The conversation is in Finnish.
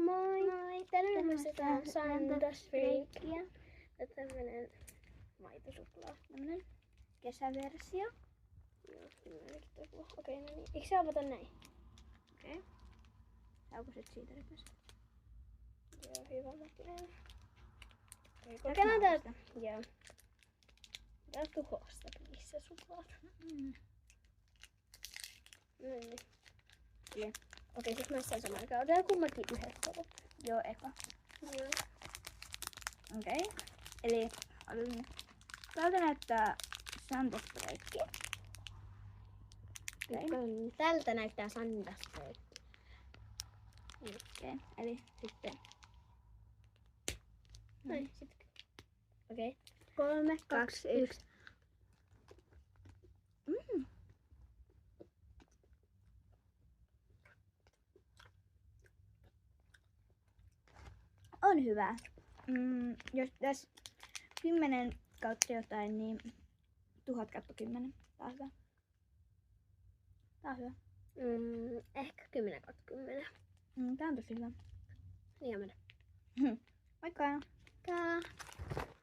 Moi! Moi! Tänään me syötään Sandasfreakia. Ja tämmönen maitosuklaa. Tämmönen kesäversio. Joo, okei, no niin. Eikö se avata näin? Okei. Saukoset siitä rypästä. Joo, hyvä näköinen. Kokeillaan täältä. Joo. Tää tuhosta missä suklaat. No niin. Okei. Okei, sit mä sain samaan aikaan. Otetaan kummankin yhdessä. Joo, eka. Joo. Okei. Eli tältä näyttää Sandasfreakki. Okei. Tältä näyttää Sandasfreakki. Okei. Eli sitten. Noin, sitten. Okei. 3, 2, 1. On hyvä. Jos tässä 10 kautta jotain, niin 1000 kautta 10. Tää on hyvä. Tää on hyvä. Ehkä 10 kautta 10. Tää on tosi hyvä. Niin on mennä. Moikka! Moikka!